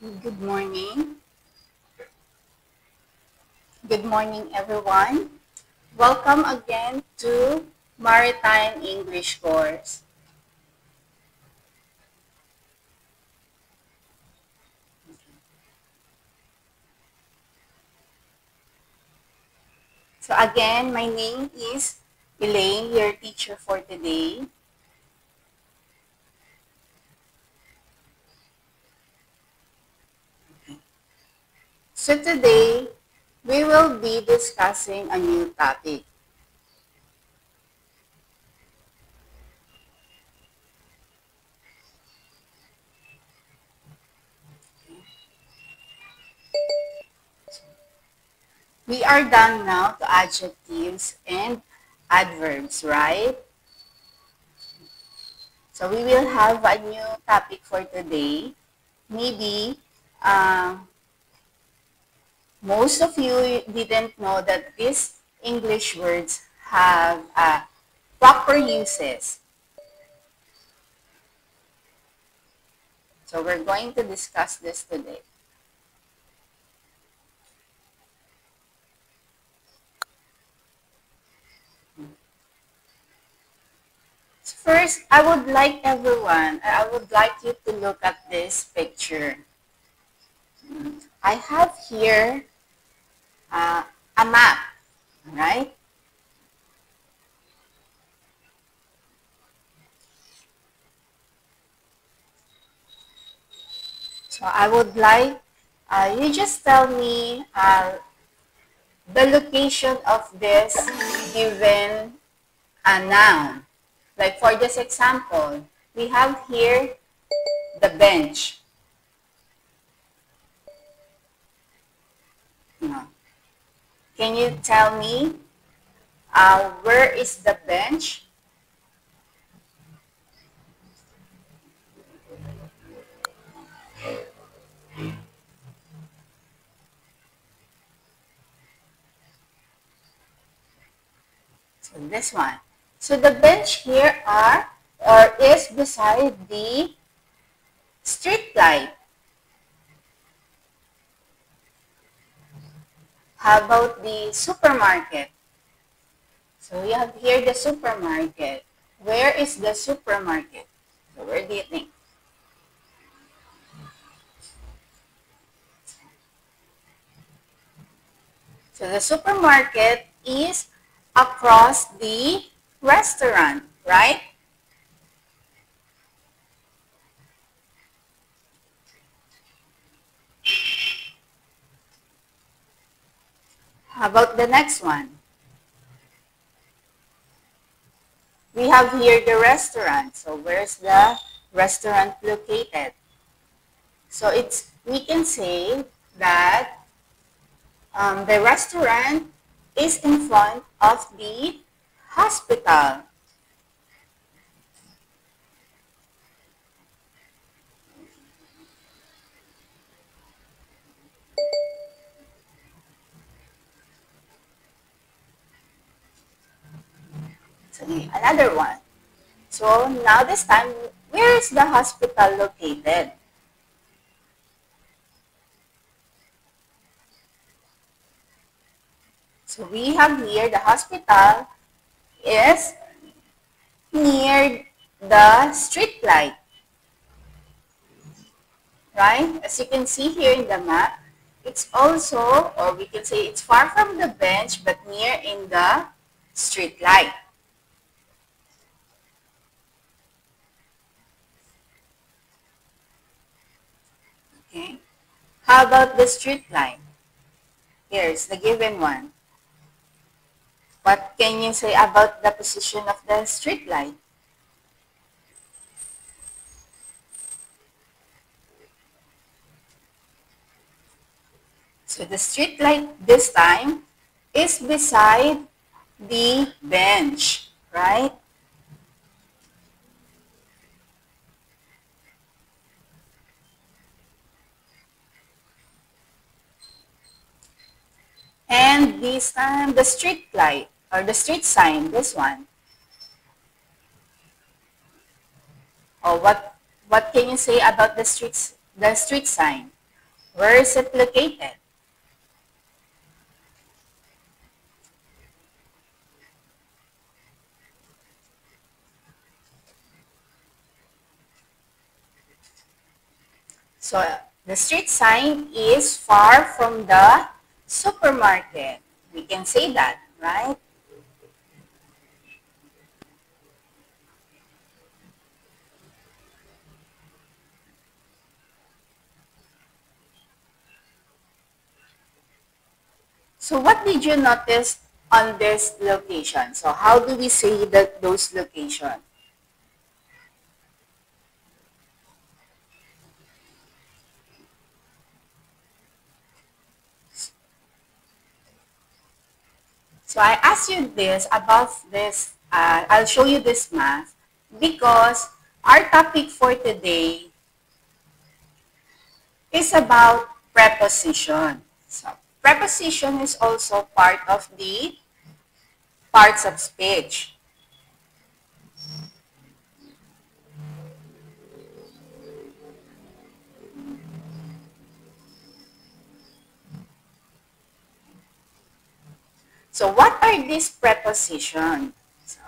Good morning. Good morning, everyone. Welcome again to Maritime English course. So again, my name is Elaine, your teacher for today. So today, we will be discussing a new topic. We are done now to adjectives and adverbs, right? So we will have a new topic for today. Maybe most of you didn't know that these English words have proper uses. So we're going to discuss this today. First, I would like you to look at this picture. I have here a map, right? So I would like you just tell me the location of this given a noun. Like for this example, we have here the bench. Can you tell me where is the bench? So this one. So the bench here is beside the street light. How about the supermarket? So we have here the supermarket. Where is the supermarket? So where do you think? So the supermarket is across the restaurant, right? How about the next one? We have here the restaurant. So where's the restaurant located? So we can say that the restaurant is in front of the hospital. So another one. So now this time, where is the hospital located? So we have here the hospital is near the street light, right? As you can see here in the map, it's also, or we can say it's far from the bench, but near in the street light. Okay. How about the street light? Here's the given one. What can you say about the position of the street light? So the street light this time is beside the bench, right? And this time the street light or the street sign, this one. Or what can you say about the street sign? Where is it located? So the street sign is far from the supermarket. We can say that, right? So what did you notice on this location? So how do we say that those locations? So I asked you this about this, I'll show you this math because our topic for today is about preposition. So preposition is also part of the parts of speech. So what are these prepositions? So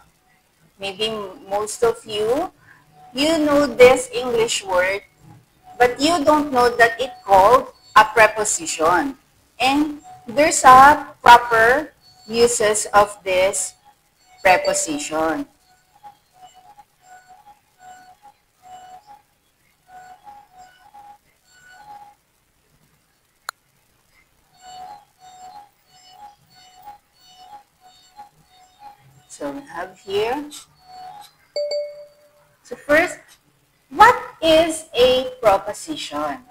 maybe most of you know this English word, but you don't know that it's called a preposition. And there's a proper uses of this preposition. So we have here. So first, what is a proposition?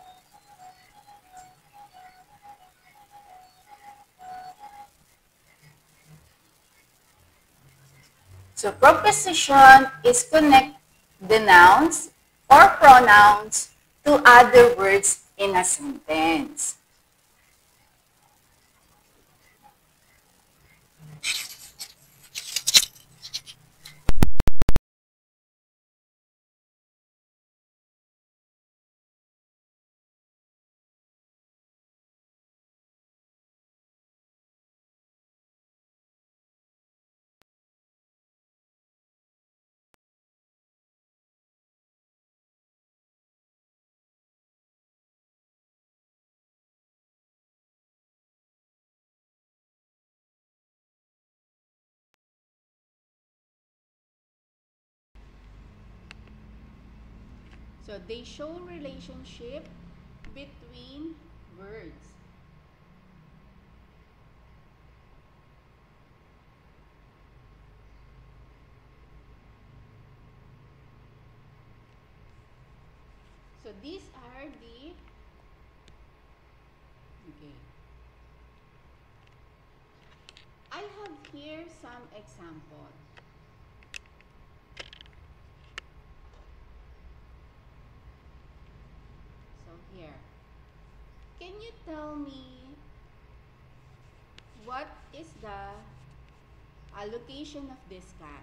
So proposition is connect the nouns or pronouns to other words in a sentence. So they show relationship between words. So these are the, okay. I have here some example. So here, can you tell me what is the location of this cat?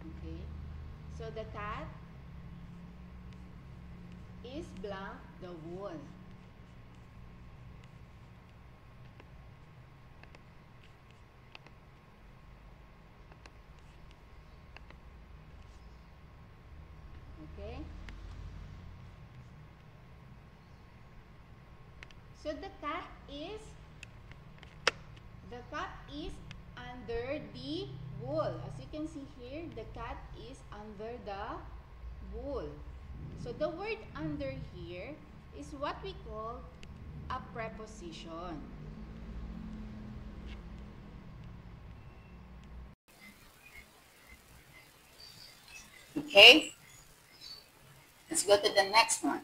Okay, so the cat is blank the wool. Okay, so the cat is under the wool. As you can see here, the cat is under the wool. So the word under here is what we call a preposition. Okay, let's go to the next one.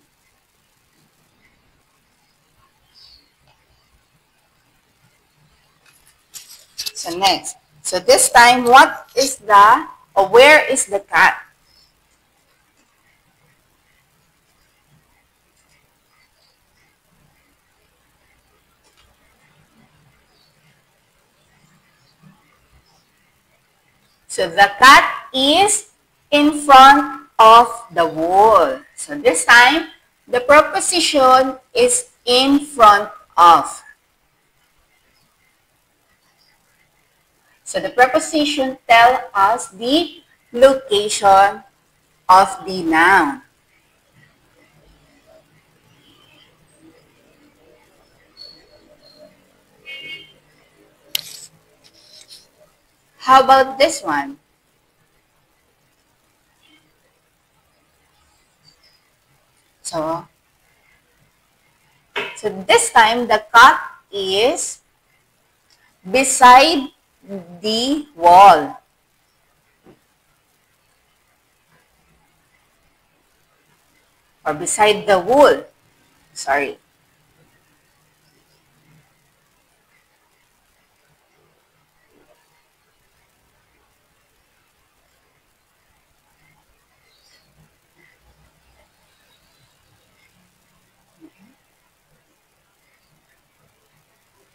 So next, so this time, what is the, or where is the cat? So the cat is in front of the wall. So this time, the preposition is in front of. So the preposition tells us the location of the noun. How about this one? So this time, the cat is beside the wall. Or beside the wool. Sorry.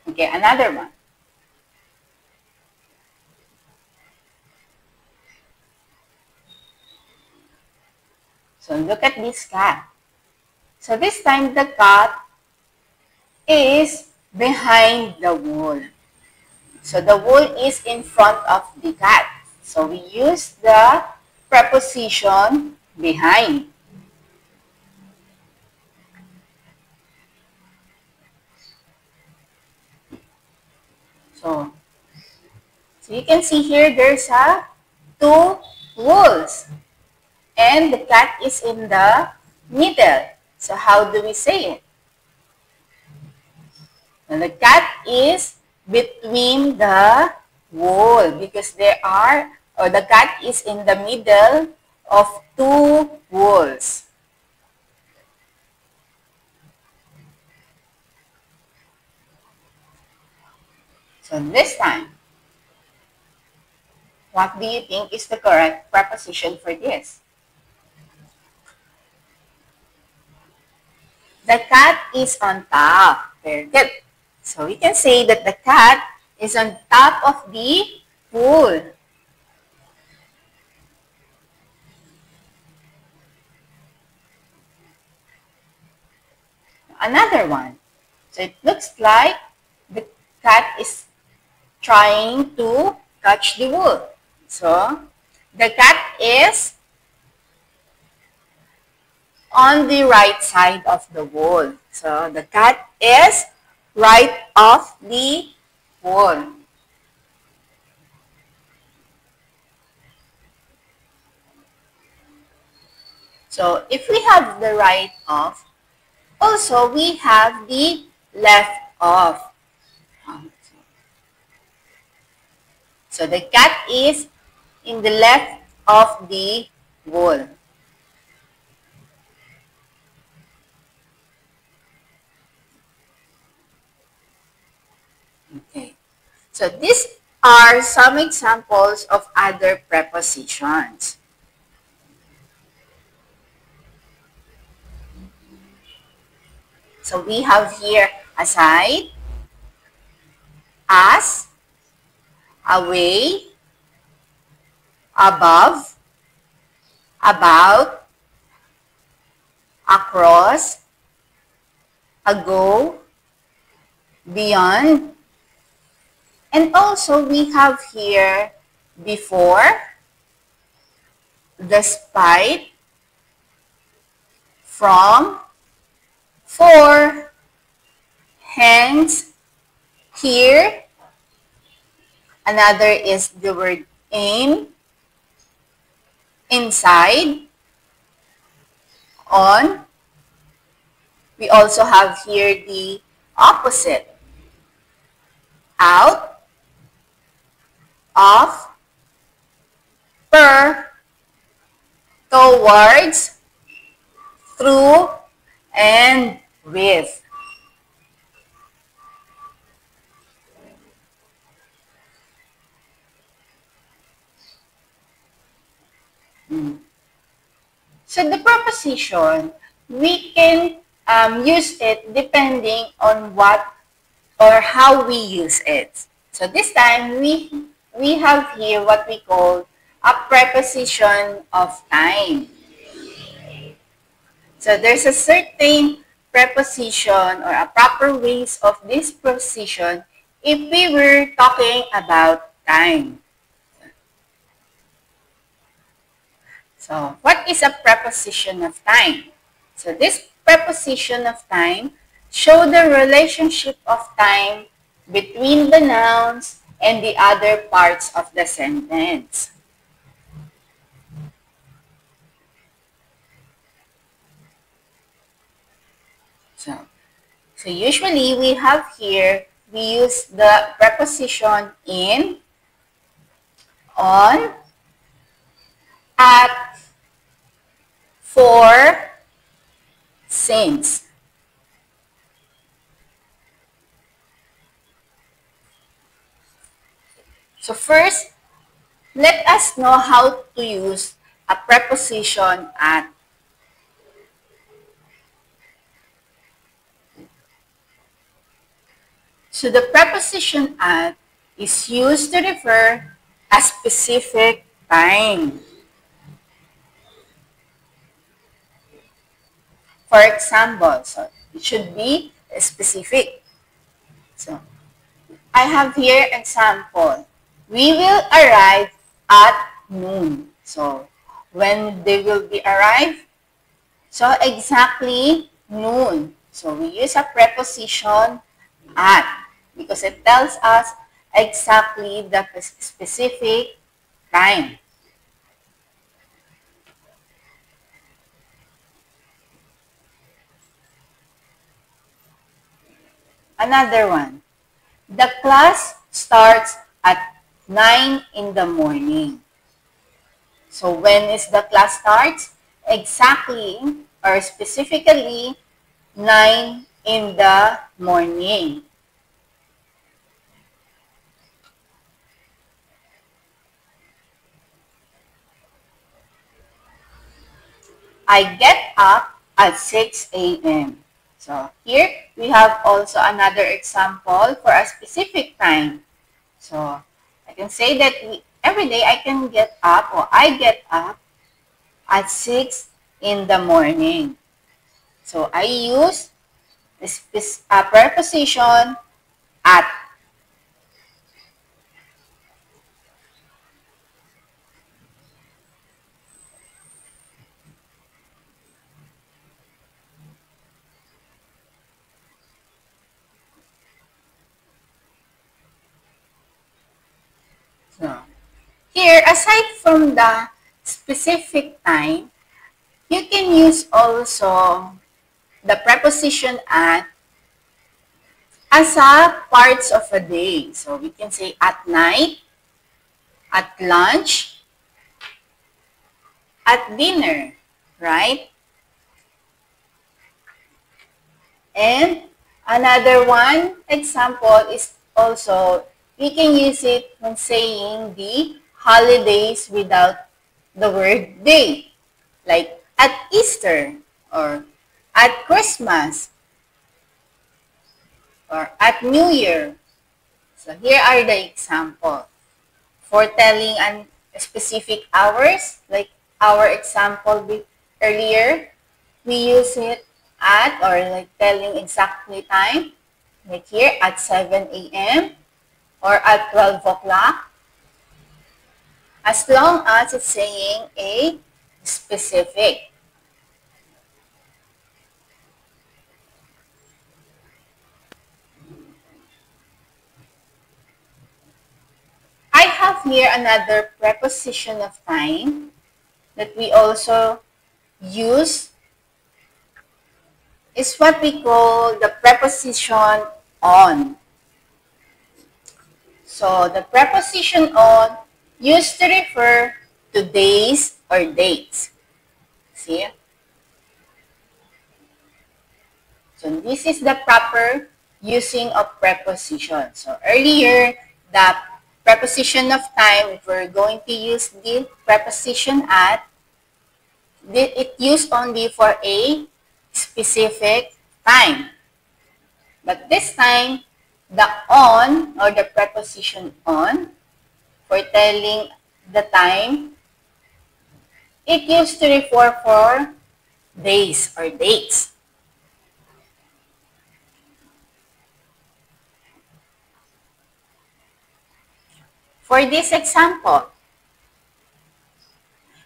Okay, another one. So look at this cat. So this time the cat is behind the wool. So the wool is in front of the cat. So we use the preposition behind. So you can see here there's two wools. And the cat is in the middle. So how do we say it? And the cat is between the wool because the cat is in the middle of two wools. So this time, what do you think is the correct preposition for this? The cat is on top. Very good. So we can say that the cat is on top of the wool. Another one. So it looks like the cat is trying to touch the wool. So the cat is on the right side of the wool. So the cat is right off the wool. So if we have the right of, Also, we have the left of. So the cat is in the left of the wall. Okay. So these are some examples of other prepositions. So we have here aside, as, away, above, about, across, ago, beyond, and also we have here before, despite, from, for, hence, here. Another is the word in, inside, on. We also have here the opposite, out, off, per, towards, through, and with. So the preposition, we can use it depending on what or how we use it. So this time, we have here what we call a preposition of time. So there's a certain preposition or a proper ways of this preposition if we were talking about time. So what is a preposition of time? So this preposition of time show the relationship of time between the nouns and the other parts of the sentence. So usually we have here, we use the preposition in, on, at, for, since. So first, let us know how to use a preposition at. So the preposition at is used to refer a specific time. For example, so it should be specific. So I have here example. We will arrive at noon. So when they will be arrived? So exactly noon. So we use a preposition at because it tells us exactly the specific time. Another one. The class starts at 9 in the morning. So when is the class starts? Exactly or specifically 9 in the morning. I get up at 6 a.m. So here we have also another example for a specific time. So I can say that every day I can get up or I get up at 6 in the morning. So I use a preposition at. So here, aside from the specific time, you can use also the preposition at as a parts of a day. So we can say at night, at lunch, at dinner, right? And another one example is also, we can use it when saying the holidays without the word day. Like at Easter, or at Christmas, or at New Year. So here are the examples. For telling an specific hours, like our example earlier, we use it at, or like telling exactly time, like here at 7 a.m. or at 12 o'clock, as long as it's saying a specific. I have here another preposition of time that we also use, is what we call the preposition on. So the preposition on used to refer to days or dates. See? So this is the proper using of preposition. So earlier, the preposition of time, if we're going to use the preposition at, it used only for a specific time. But this time, the on, or the preposition on, for telling the time, it used to refer for days or dates. For this example,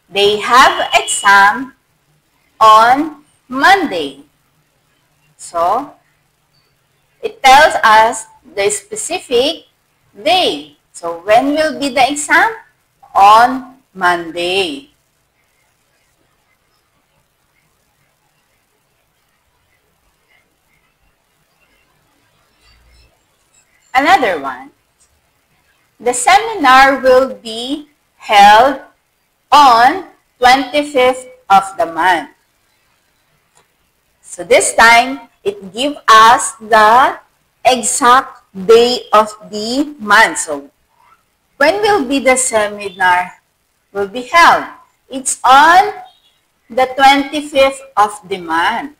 they have exam on Monday. So, it tells us the specific day. So, when will be the exam? On Monday. Another one. The seminar will be held on 25th of the month. So this time, it gives us the exact day of the month. So when will be the seminar will be held? It's on the 25th of the month.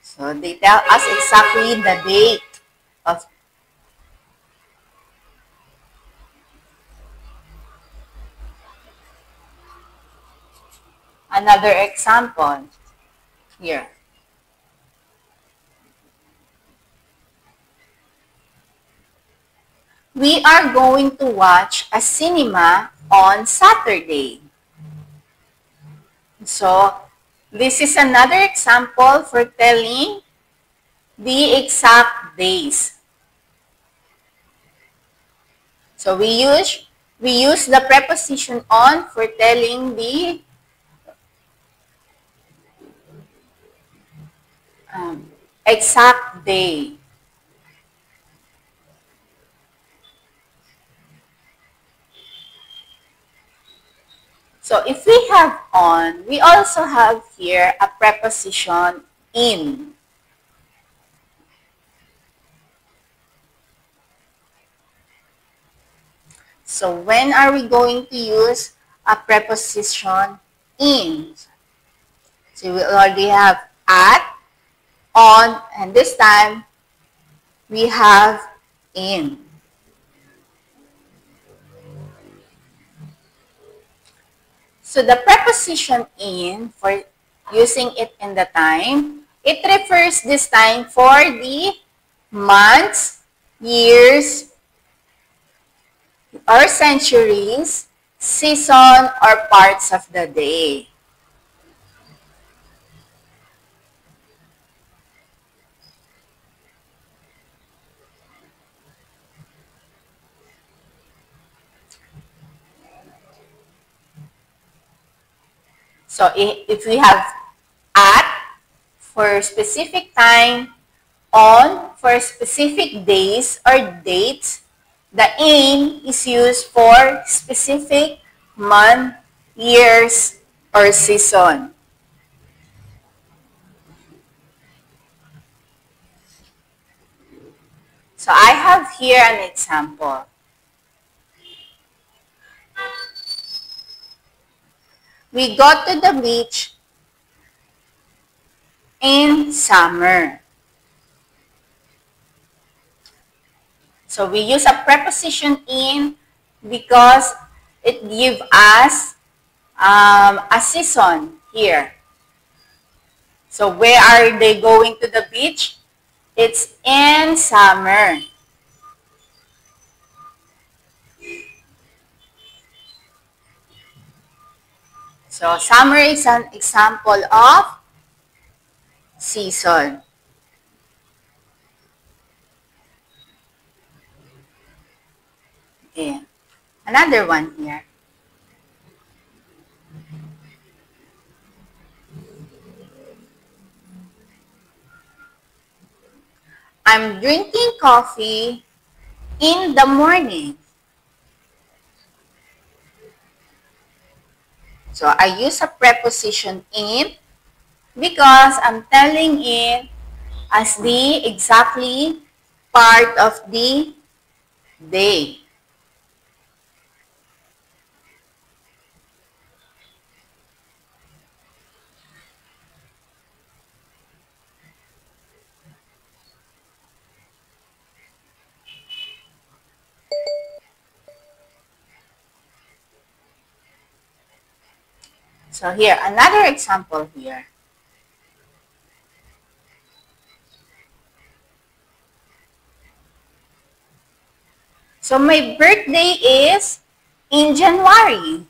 So they tell us exactly the date of. Another example here. We are going to watch a cinema on Saturday. So, this is another example for telling the exact days. So, we use the preposition on for telling the exact day. So, if we have on, we also have here a preposition in. So, when are we going to use a preposition in? So, we already have at, on, and this time, we have in. So, the preposition in, for using it in the time, it refers this time for the months, years, or centuries, season, or parts of the day. So if we have at for specific time, on for specific days or dates, the in is used for specific month, years, or season. So I have here an example. We go to the beach in summer. So we use a preposition in because it gives us a season here. So where are they going to the beach? It's in summer. So summer is an example of season. Okay. Another one here. I'm drinking coffee in the morning. So I use a preposition in because I'm telling it as the exactly part of the day. So here, another example here. So my birthday is in January.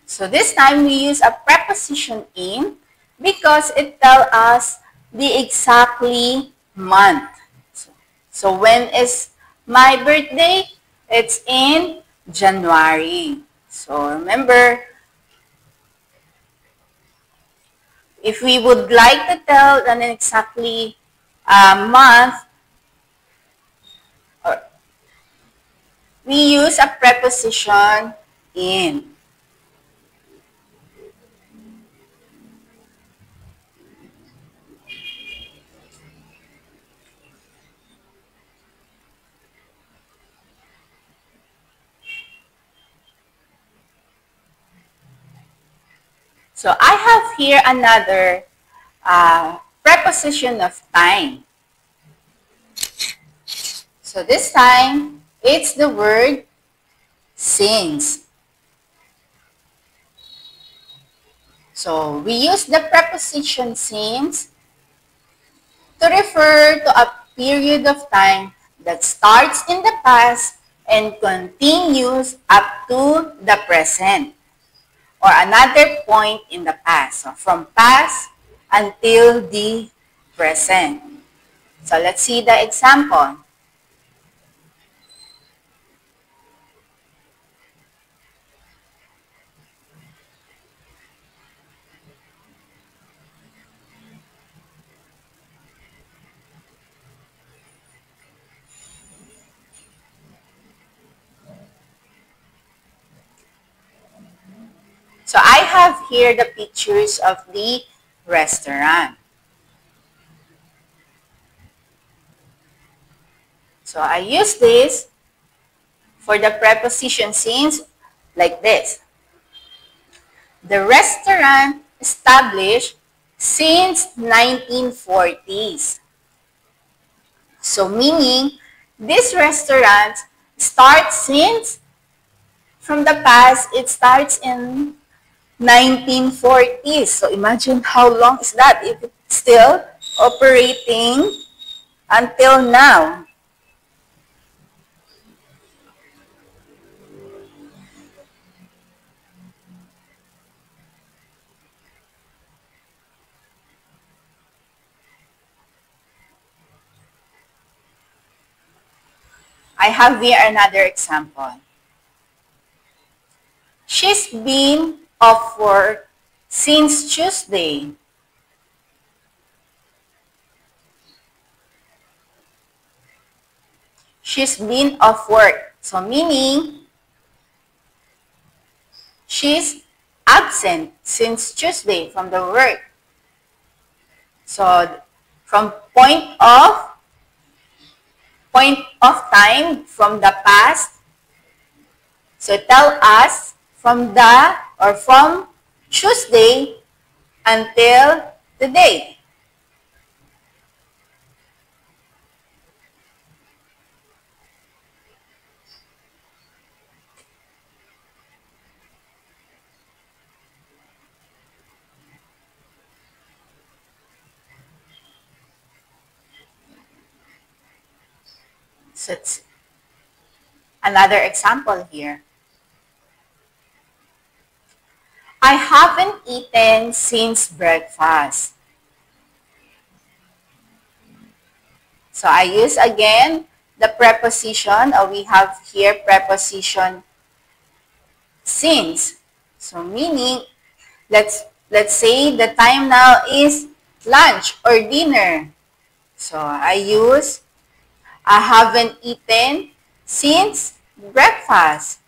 So this time we use a preposition in because it tells us the exactly month. So when is my birthday? It's in January. So remember, if we would like to tell an exactly month, we use a preposition in. So I have here another preposition of time. So this time, it's the word since. So we use the preposition since to refer to a period of time that starts in the past and continues up to the present or another point in the past. So from past until the present. So let's see the example. So I have here the pictures of the restaurant. So I use this for the preposition since like this. The restaurant established since 1940s. So meaning this restaurant starts since from the past, it starts in 1940s. So imagine how long is that if it's still operating until now. I have here another example. She's been off work since Tuesday. She's been off work. So meaning, she's absent since Tuesday from the work. So from point of time from the past. So tell us from Tuesday until today. So it's another example here. I haven't eaten since breakfast. So I use again the preposition, or we have here preposition since. So meaning, let's say the time now is lunch or dinner. So I use I haven't eaten since breakfast.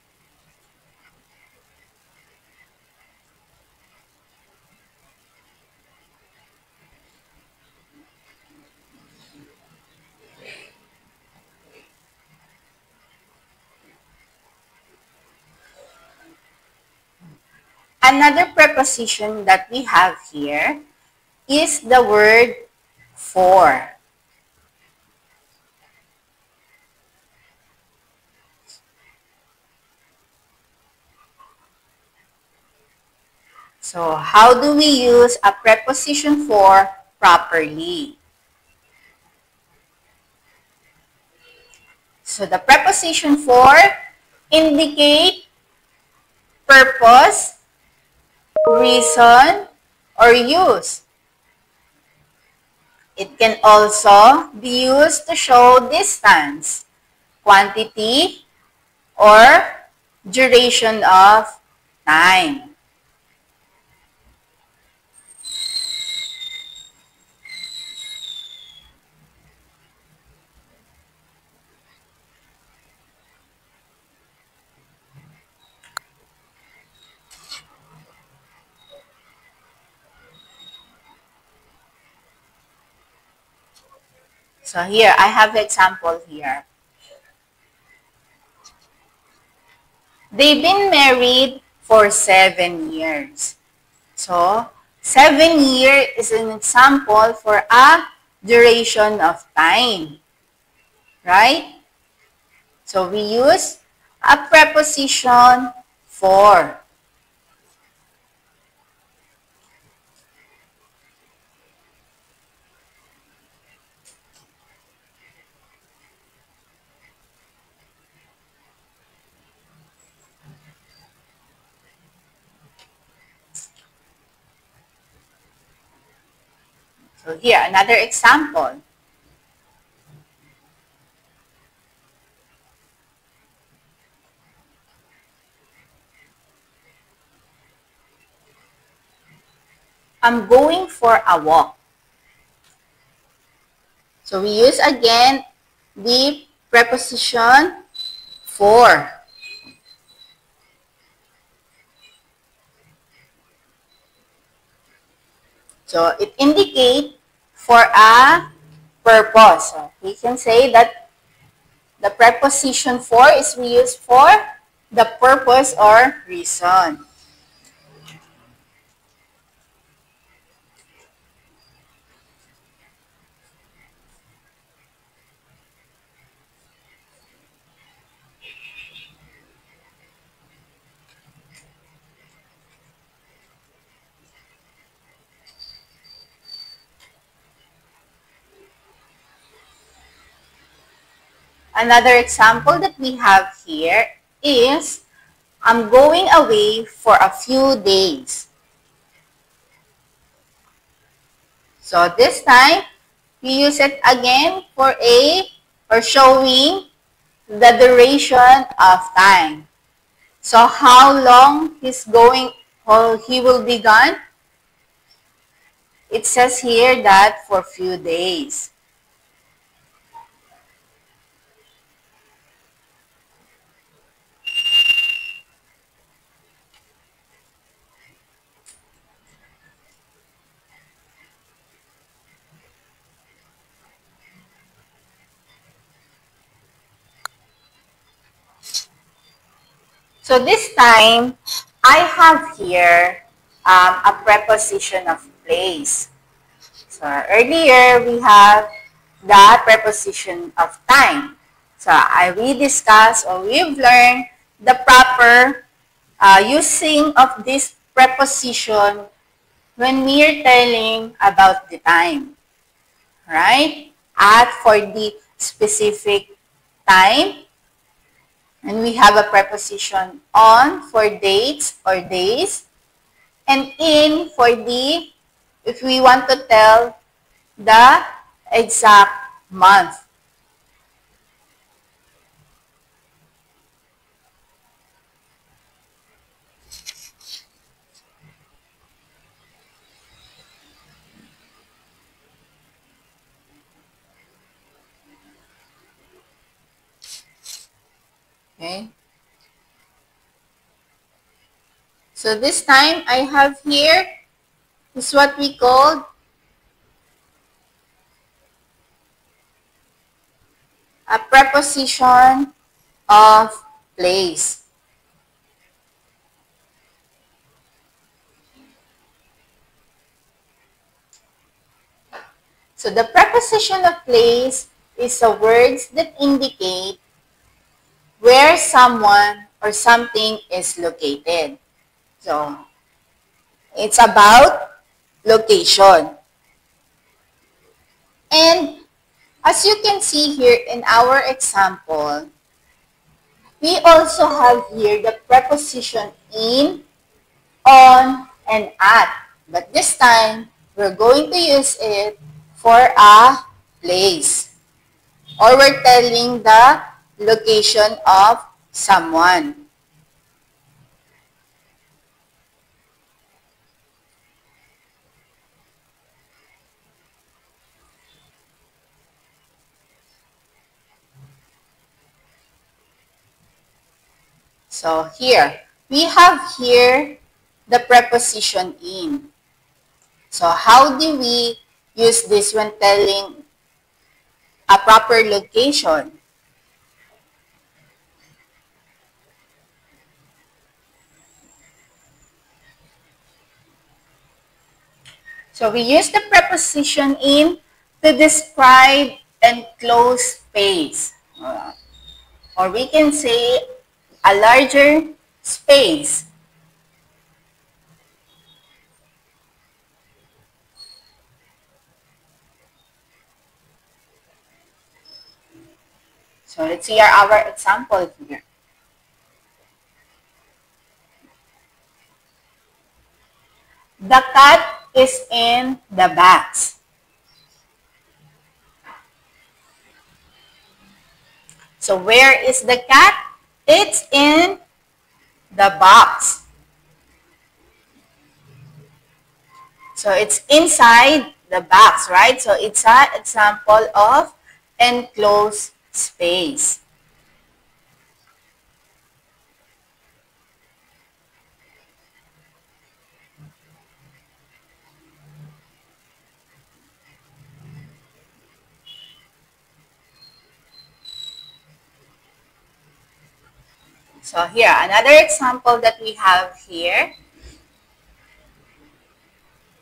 Another preposition that we have here is the word for. So how do we use a preposition for properly? So the preposition for indicate purpose, reason, or use. It can also be used to show distance, quantity, or duration of time. So here, I have an example here. They've been married for 7 years. So, 7 years is an example for a duration of time. Right? So, we use a preposition for. So, here, another example. I'm going for a walk. So, we use again the preposition for. So, it indicates for a purpose. So, we can say that the preposition for is we use for the purpose or reason. Another example that we have here is, I'm going away for a few days. So this time, we use it again for showing the duration of time. So how long he's going, or he will be gone? It says here that for few days. So this time, I have here a preposition of place. So earlier, we have the preposition of time. So we discussed, or we've learned the proper using of this preposition when we are telling about the time. Right? At for the specific time. And we have a preposition on for dates or days. And in for the, if we want to tell the exact month. Okay. So this time I have here is what we call a preposition of place. So the preposition of place is a words that indicate where someone or something is located. So it's about location. And as you can see here in our example, we also have here the preposition in, on, and at. But this time, we're going to use it for a place. Or we're telling the location of someone. So here, we have here the preposition in. So how do we use this when telling a proper location? So we use the preposition in to describe enclosed space. Or we can say a larger space. So let's see our example here. The cat is in the box. So where is the cat? It's in the box. So it's inside the box, right? So it's an example of enclosed space. So here, another example that we have here.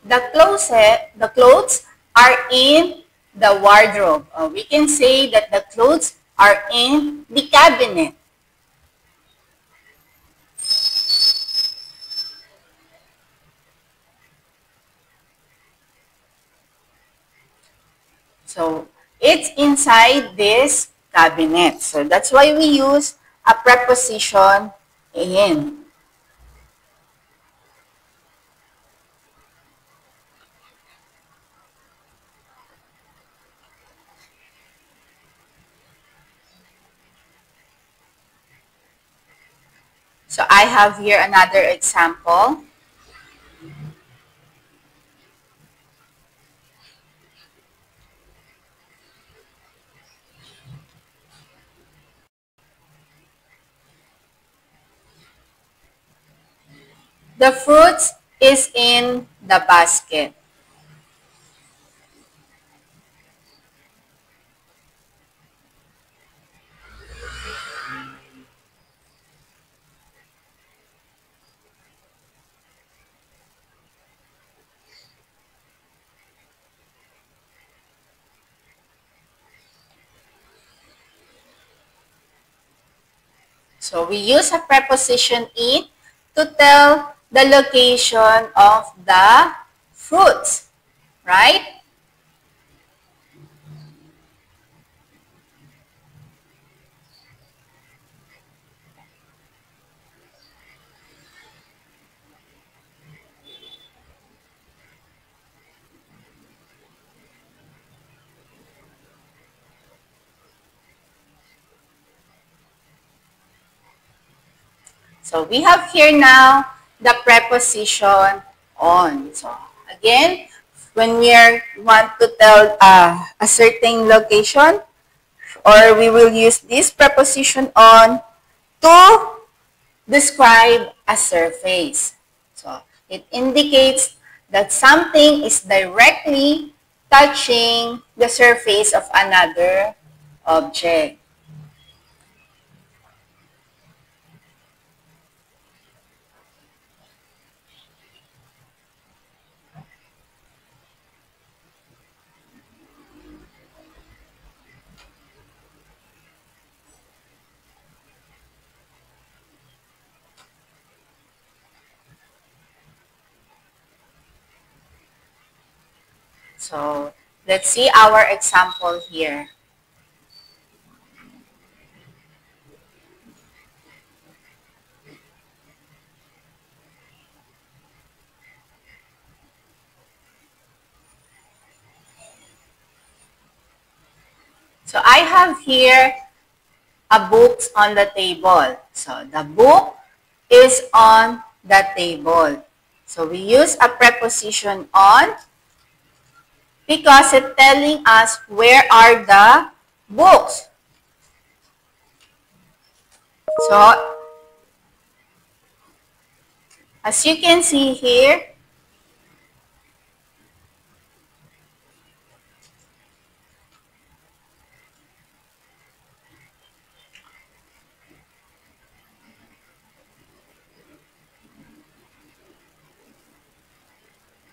The clothes are in the wardrobe. We can say that the clothes are in the cabinet. So it's inside this cabinet. So that's why we use a preposition in. So I have here another example. The fruits is in the basket. So we use a preposition in to tell the location of the fruits, right? So we have here now the preposition on. So again, when we want to tell a certain location, or we will use this preposition on to describe a surface. So it indicates that something is directly touching the surface of another object. So let's see our example here. So I have here a book on the table. So the book is on the table. So we use a preposition on because it's telling us where are the books. So as you can see here,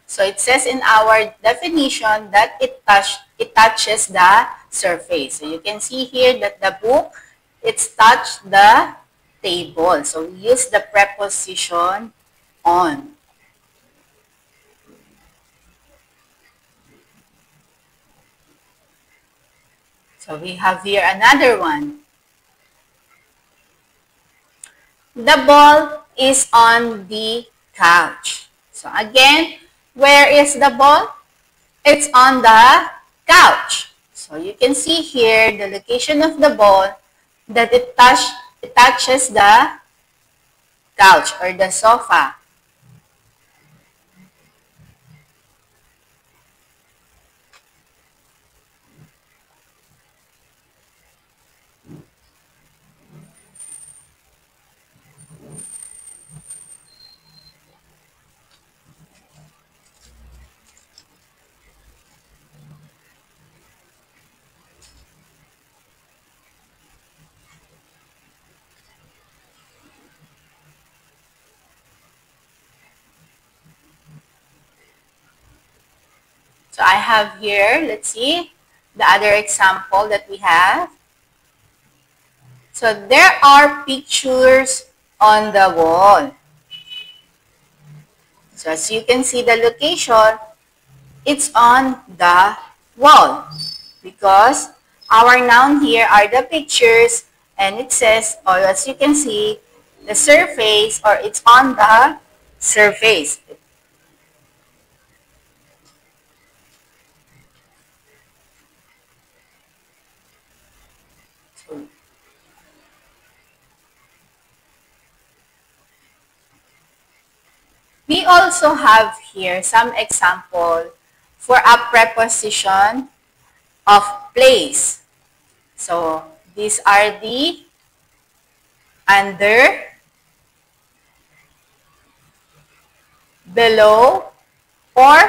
so it says in our definition that it touches the surface. So you can see here that the book, it's touched the table. So we use the preposition on. So we have here another one. The ball is on the couch. So again, where is the ball? It's on the couch. So you can see here the location of the ball that it touches the couch or the sofa. So I have here, let's see, the other example that we have. So there are pictures on the wall. So as you can see the location, it's on the wall because our noun here are the pictures and it says, or as you can see, the surface or it's on the surface. So We also have here some example for a preposition of place. So, these are the under, below, or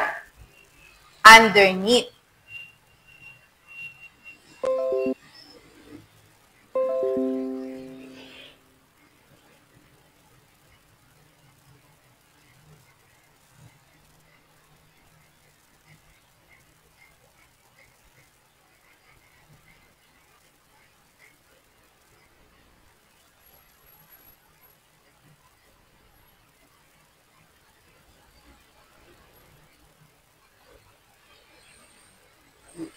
underneath.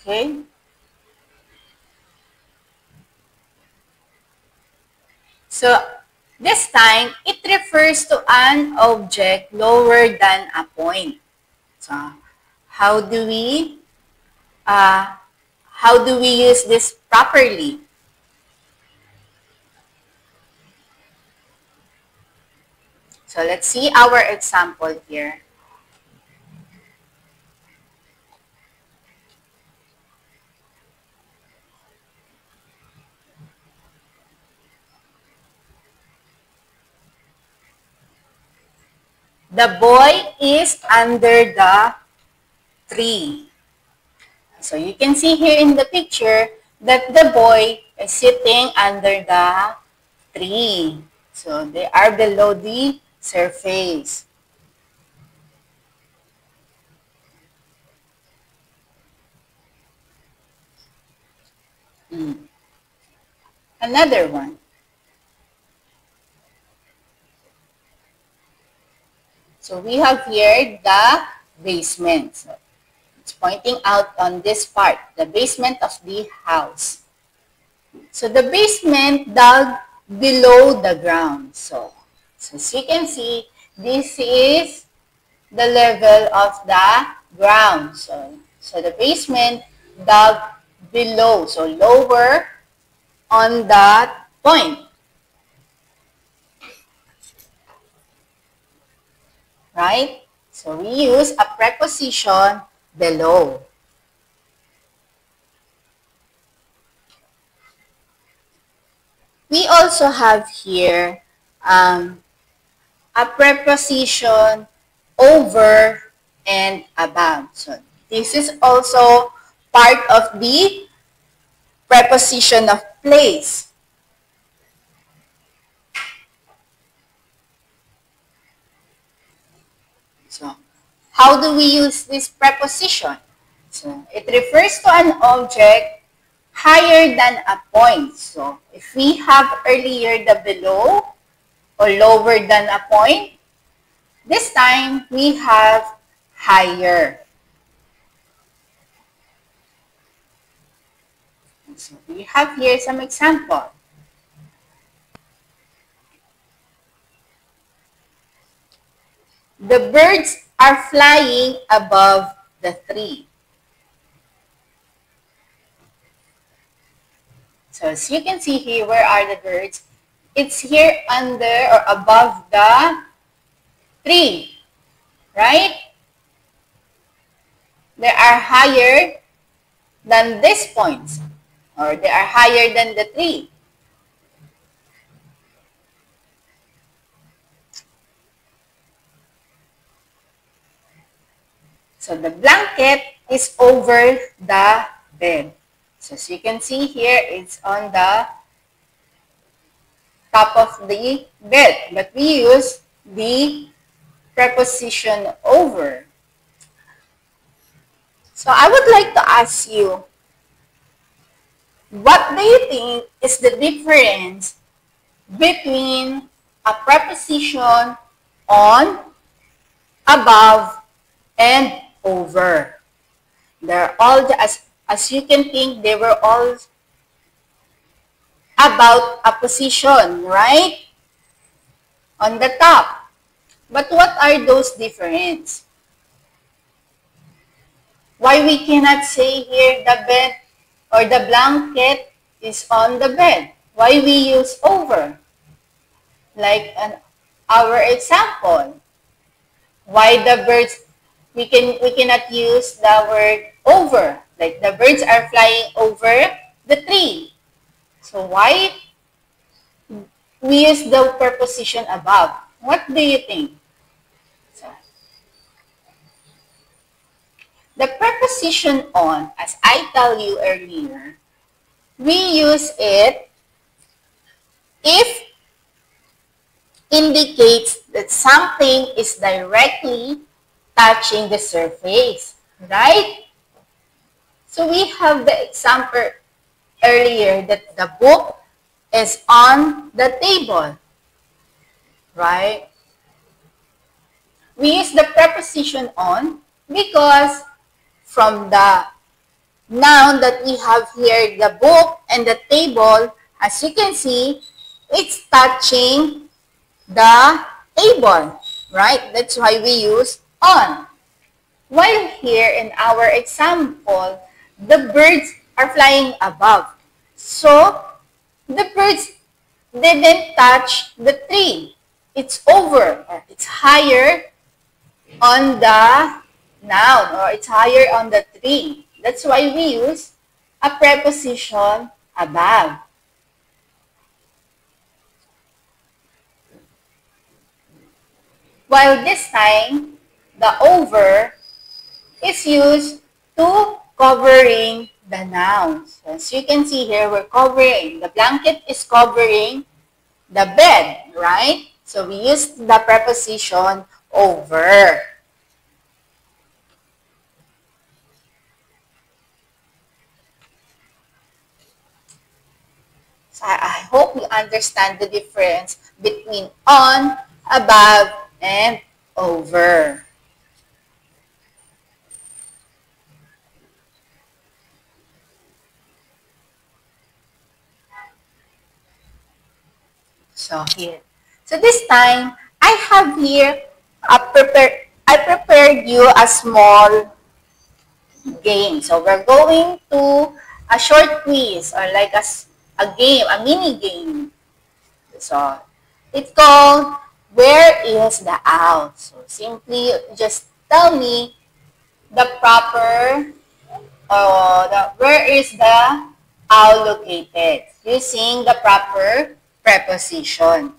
Okay? So, this time, it refers to an object lower than a point. So, how do we uh, use this properly? So, let's see our example here. The boy is under the tree. So you can see here in the picture that the boy is sitting under the tree. So they are below the surface. Another one. So we have here the basement. So it's pointing out on this part, the basement of the house. So the basement dug below the ground. So as you can see, this is the level of the ground. So the basement dug below, so lower on that point. Right? So we use a preposition below. We also have here a preposition over and above. So this is also part of the preposition of place. So how do we use this preposition? So it refers to an object higher than a point. So if we have earlier the below or lower than a point, this time we have higher. So we have here some example. The birds are flying above the tree. So as you can see here, where are the birds? It's here under or above the tree, right? They are higher than these points, or they are higher than the tree. So the blanket is over the bed. So as you can see here, it's on the top of the bed. But we use the preposition over. So I would like to ask you, what do you think is the difference between a preposition on, above, and over? They're all, as you can think, they were all about a position, right? On the top. But what are those differences? Why we cannot say here the bed or the blanket is on the bed? Why we use over? Like our example. Why the birds, we cannot use the word over. Like the birds are flying over the tree. So why we use the preposition above? What do you think? So, the preposition on, as I tell you earlier, we use it if indicates that something is directly touching the surface, right? So we have the example earlier that the book is on the table, right? We use the preposition on because from the noun that we have here, the book and the table, as you can see, it's touching the table, right? That's why we use on. While here in our example, the birds are flying above. So, the birds didn't touch the tree. It's over, or it's higher on the noun, or it's higher on the tree. That's why we use a preposition above. While this time, the over is used to covering the nouns. As you can see here, we're covering. The blanket is covering the bed, right? So we use the preposition over. So I hope you understand the difference between on, above, and over. So here. So this time, I have here I prepared you a small game. So we're going to a short quiz or like a game, a mini game. So it's called Where is the Owl? So simply just tell me the proper where is the owl located using the proper preposition.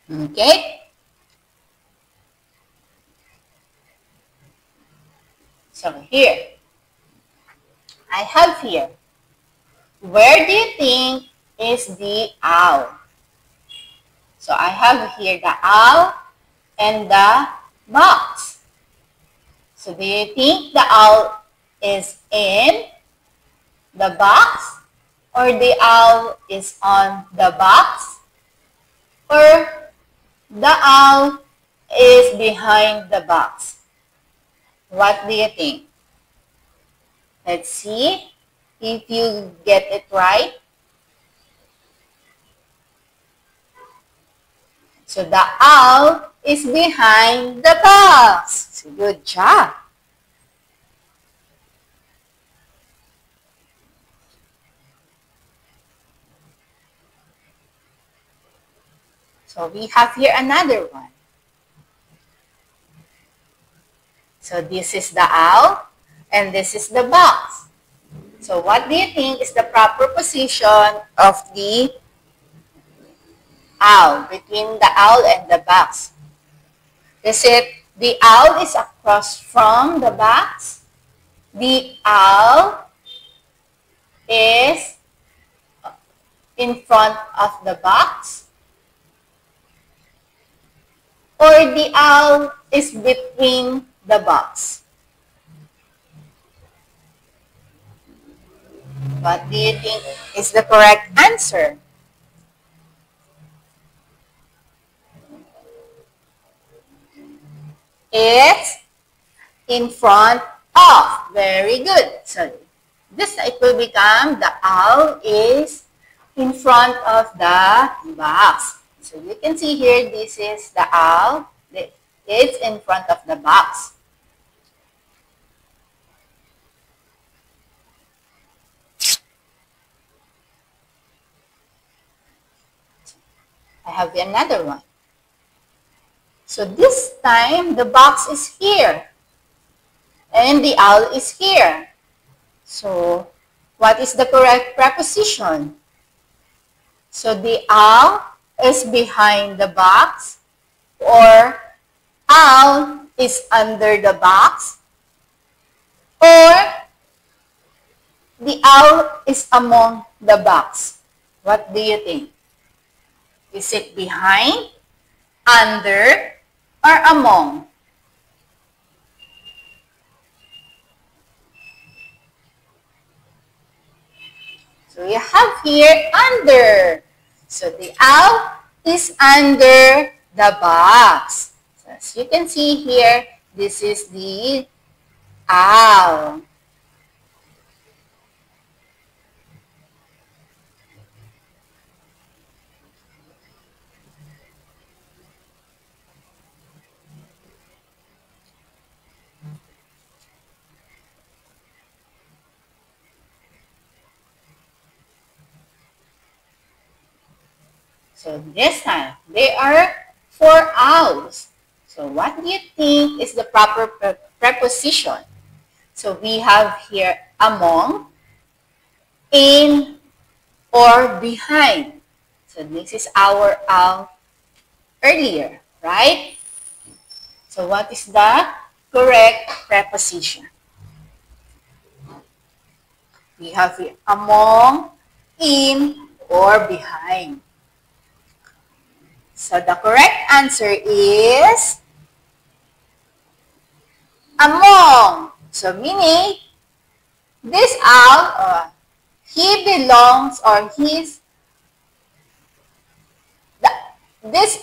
Okay? So here, I have here, where do you think is the owl? So I have here the owl and the box. So do you think the owl is in the box, or the owl is on the box, or the owl is behind the box? What do you think? Let's see if you get it right. So the owl is behind the box. So good job. So we have here another one. So this is the owl and this is the box. So what do you think is the proper position of the owl, between the owl and the box? Is it the owl is across from the box? The owl is in front of the box? Or the owl is between the box? What do you think is the correct answer? It's in front of. Very good. So this it will become the owl is in front of the box. So you can see here, this is the owl. It's in front of the box. I have another one. So this time, the box is here. And the owl is here. So, what is the correct preposition? So, the owl is behind the box, or owl is under the box, or the owl is among the box. What do you think? Is it behind, under, or among? So we have here under. So the owl is under the box. So as you can see here, this is the owl. So this time, there are 4 owls. So what do you think is the proper preposition? So we have here among, in, or behind. So this is our owl earlier, right? So what is the correct preposition? We have here among, in, or behind. So the correct answer is among. So meaning, this owl, he belongs, or this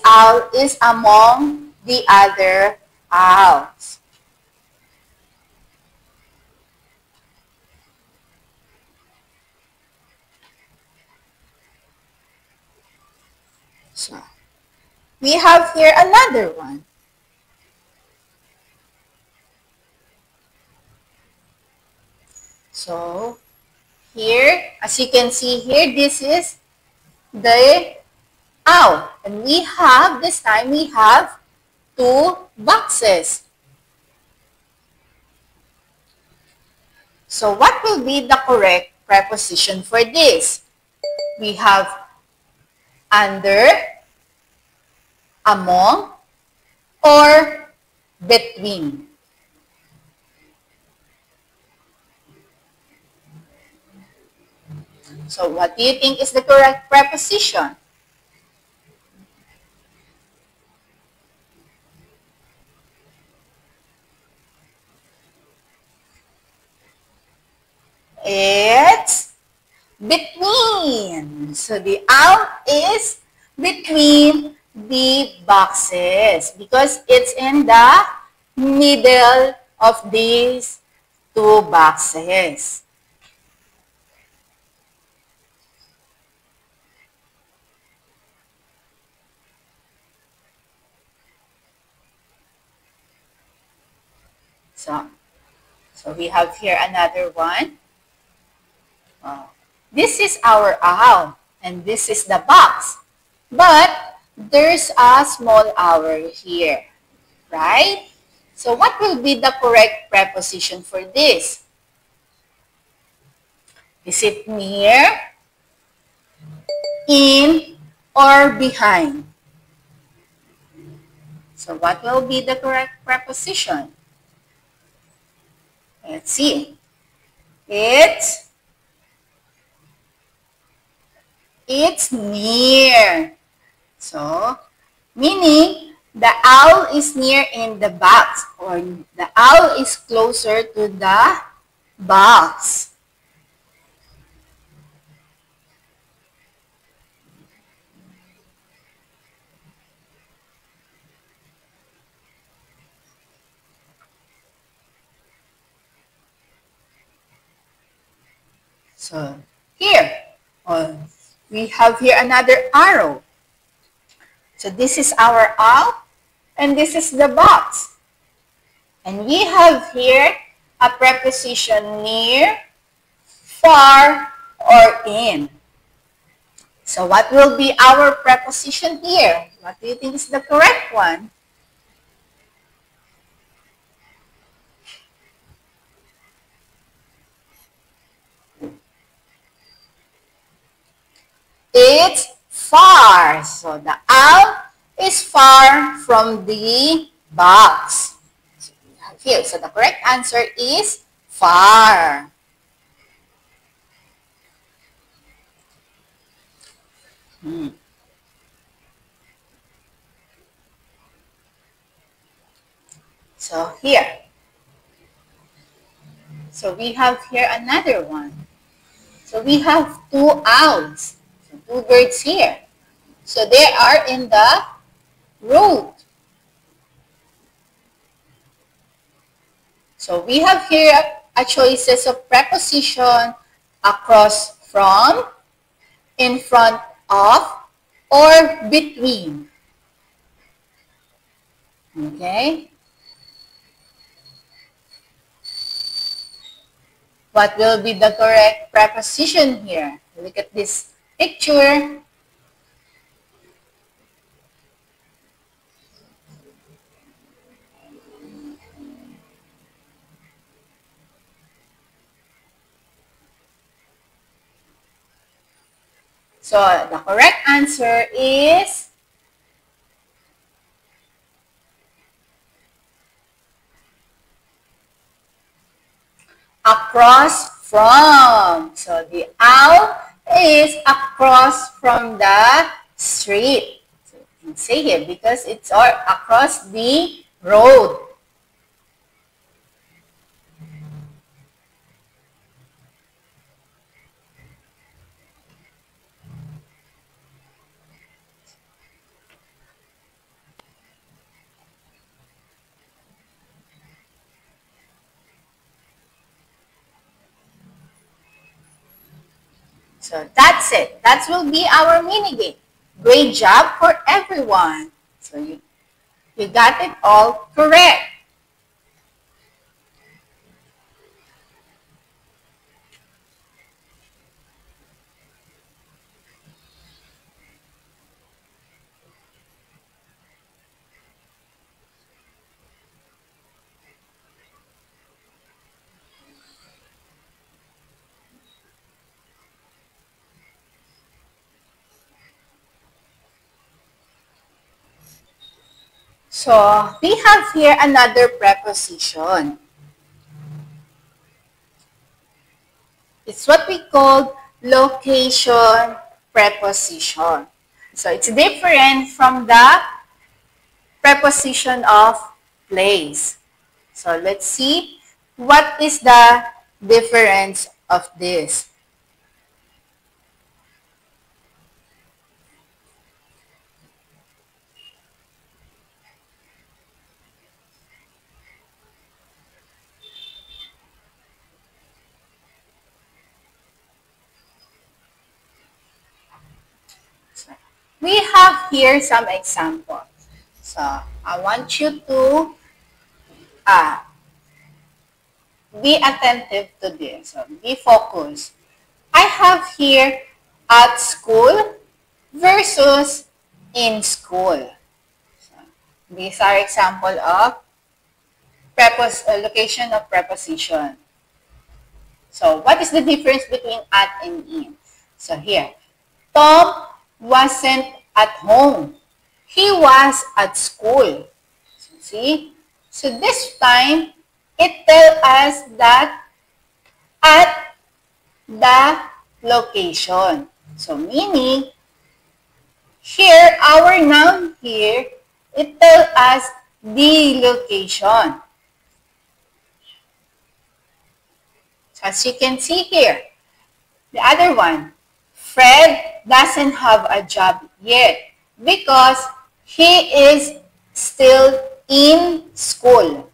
owl is among the other owls. So we have here another one. So here, as you can see here, this is the owl. And we have, this time we have 2 boxes. So what will be the correct preposition for this? We have under, among, or between. So what do you think is the correct preposition? It's between. So the owl is between the boxes because it's in the middle of these 2 boxes. So we have here another one. This is our owl, and this is the box. But there's a small owl here, right? So what will be the correct preposition for this? Is it near, in, or behind? So what will be the correct preposition? Let's see. It's near. So, meaning the owl is near in the box, or the owl is closer to the box. So, here, we have here another arrow. So, this is our owl, and this is the box. And we have here a preposition near, far, or in. So what will be our preposition here? What do you think is the correct one? It's far. So the owl is far from the box. So we have here. So the correct answer is far. So here. So we have here another one. So we have two owls. So two birds here. So they are in the road. So we have here a choices of preposition across from, in front of, or between. Okay? What will be the correct preposition here? Look at this picture. So the correct answer is across from. So the owl is across from the street. So you can say here because it's all across the road. So that's it. That will be our mini game. Great job for everyone. So you got it all correct. So we have here another preposition. It's what we call location preposition. So it's different from the preposition of place. So let's see what is the difference of this. We have here some examples. So I want you to be attentive to this. So be focused. I have here at school versus in school. So, these are example of location of preposition. So what is the difference between at and in? So here, Tom wasn't at home. He was at school. So, see? So this time, it tells us that at the location. So meaning, here, our noun here, it tells us the location. So as you can see here, the other one, Fred doesn't have a job yet because he is still in school.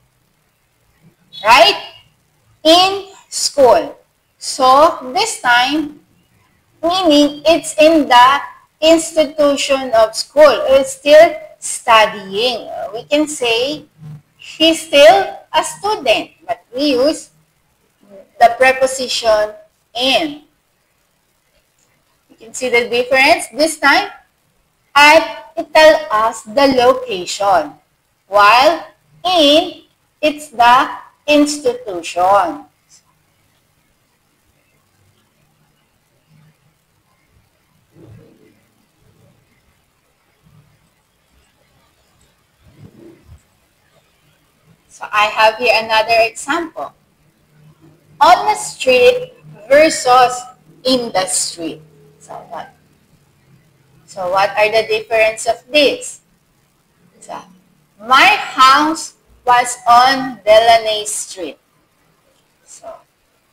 Right? In school. So this time, meaning it's in the institution of school. It's still studying. We can say he's still a student, but we use the preposition in. can see the difference this time. At, it tells us the location. While in, it's the institution. So I have here another example. On the street versus in the street. So what are the difference of this? So, my house was on Delaney Street. So,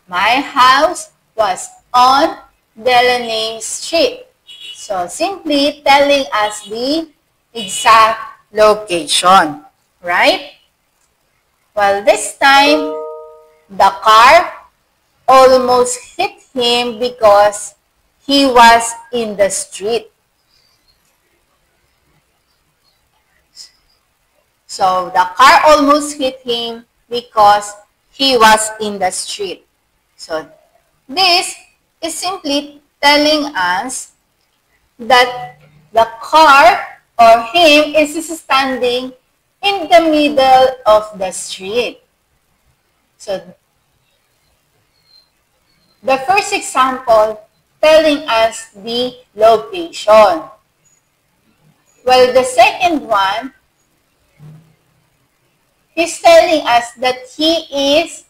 my house was on Delaney Street. So, simply telling us the exact location, right? Well, this time, the car almost hit him because he was in the street. So, the car almost hit him because he was in the street. So, this is simply telling us that the car or him is standing in the middle of the street. So, the first example telling us the location. Well, the second one is telling us that he is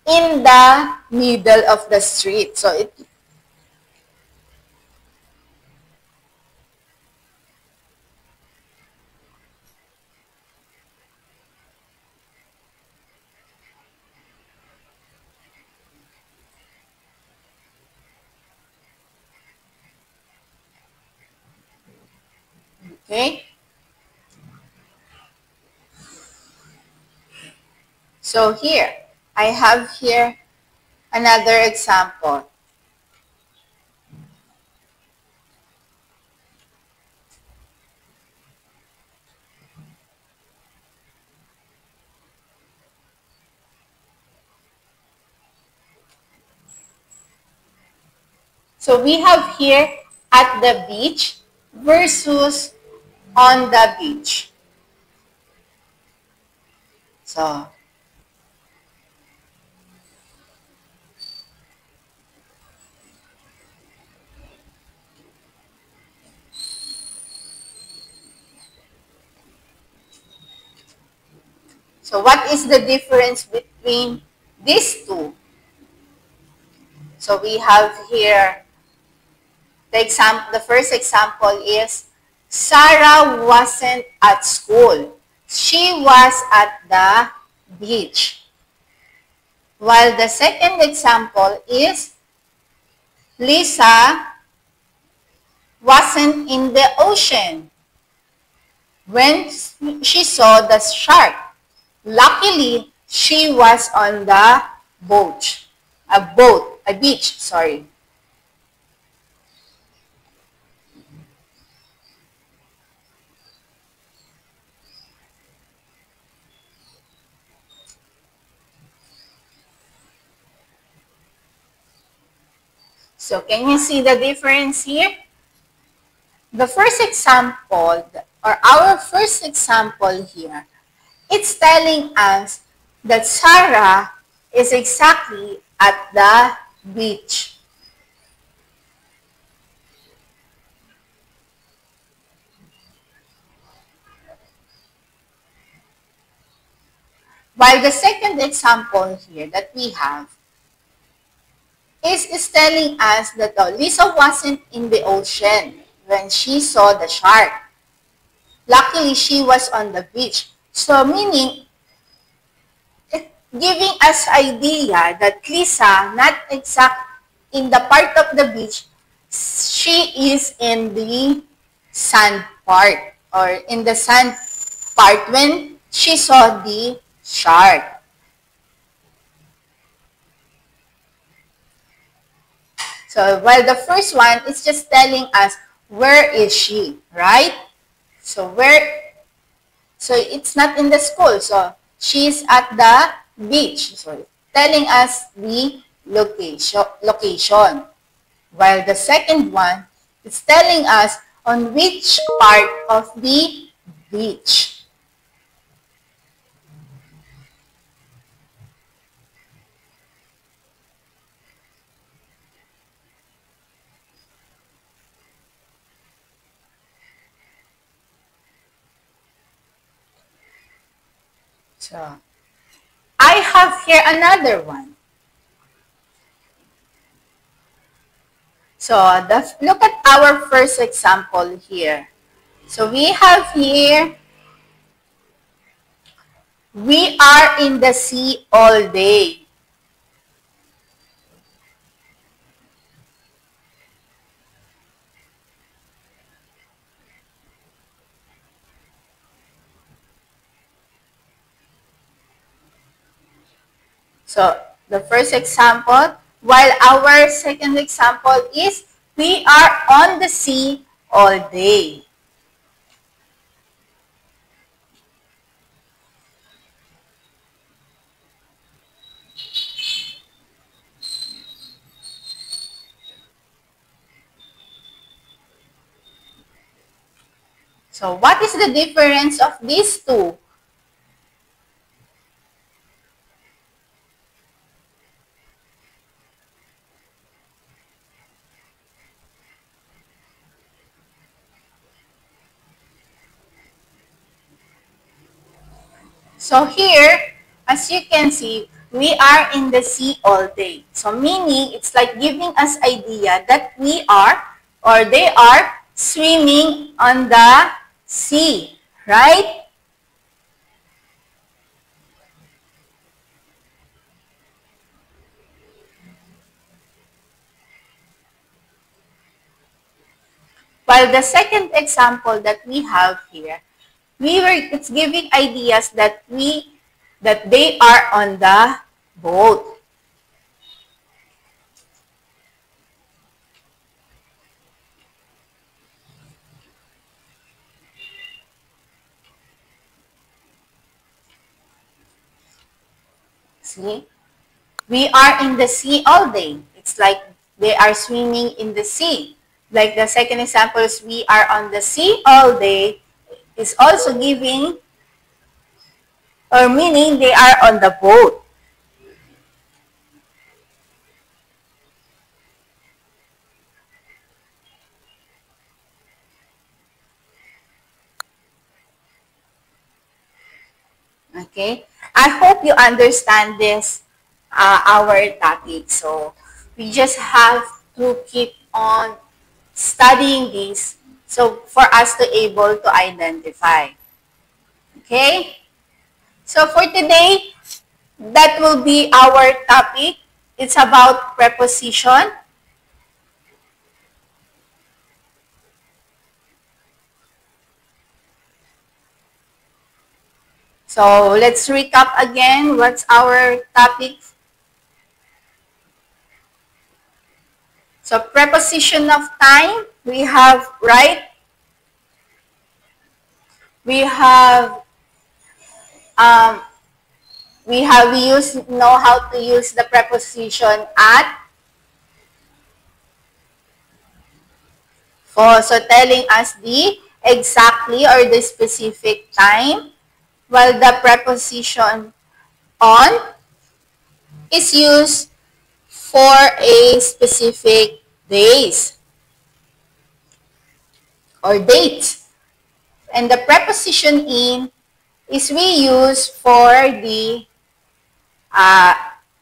in the middle of the street. So, okay. So here, I have here another example. So we have here at the beach versus on the beach. So what is the difference between these two? So we have here the first example is Sarah wasn't at school. She was at the beach. While the second example is Lisa wasn't in the ocean when she saw the shark. Luckily, she was on the beach, sorry. So can you see the difference here? The first example, or our first example here, it's telling us that Sarah is exactly at the beach. While the second example here that we have is telling us that Lisa wasn't in the ocean when she saw the shark. Luckily, she was on the beach. So meaning, giving us idea that Lisa, not exact in the part of the beach, she is in the sand part or in the sand part when she saw the shark. So while the first one is just telling us where is she, right? So it's not in the school. So she's at the beach. So telling us the location. while the second one is telling us on which part of the beach. So, I have here another one. So, look at our first example here. So, we have here, we are in the sea all day. So, the first example, while our second example is, we are on the sea all day. So, what is the difference of these two? So here, as you can see, we are in the sea all day. So meaning, it's like giving us idea that we are or they are swimming on the sea, right? While the second example that we have here, it's giving ideas that they are on the boat. See? We are in the sea all day. It's like they are swimming in the sea. Like the second example is we are on the sea all day. Is also giving or meaning they are on the boat. Okay? I hope you understand this, our topic. So, we just have to keep on studying this so for us to able to identify. Okay? So, for today, that will be our topic. It's about preposition. So, let's recap again. What's our topic? So, preposition of time, we have, right? We have, um, know how to use the preposition at. So, telling us the exactly or the specific time. While the preposition on is used for a specific days or dates. And the preposition in is we use for the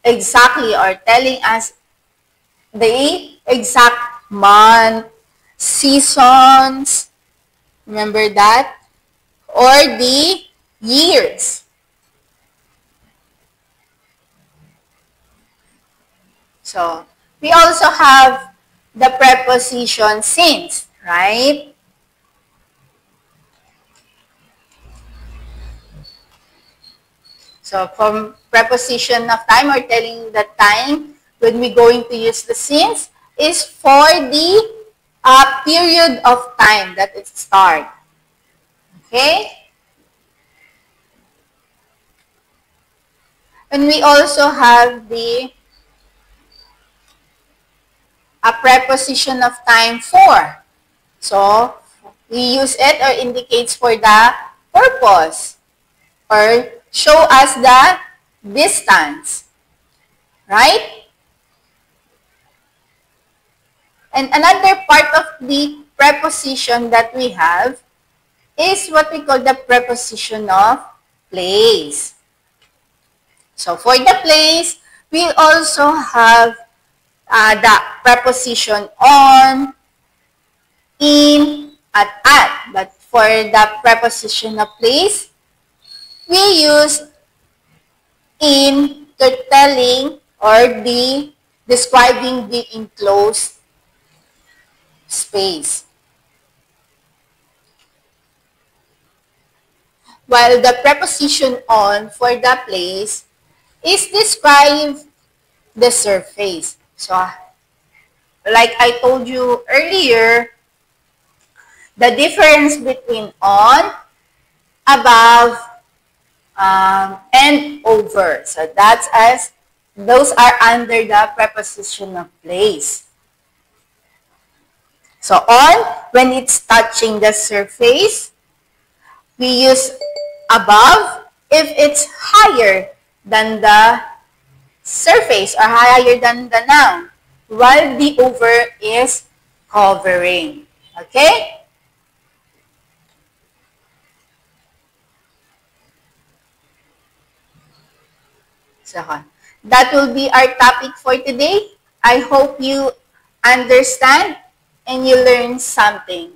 exactly or telling us the exact month, seasons, remember that? Or the years. So, we also have the preposition since, right? So, from preposition of time or telling the time, when we're going to use the since, is for the period of time that it starts. Okay? And we also have the a preposition of time for. So, we use it or indicates for the purpose or show us the distance. Right? And another part of the preposition that we have is what we call the preposition of place. So, for the place, we also have the preposition on, in, at. But for the preposition of place, we use in to telling or describing the enclosed space. While the preposition on for the place is describe the surface. So, like I told you earlier, the difference between on, above, and over. So those are under the preposition of place. So on, when it's touching the surface, we use above if it's higher than the surface or higher than the noun, while the over is covering. Okay? So, that will be our topic for today. I hope you understand and you learn something.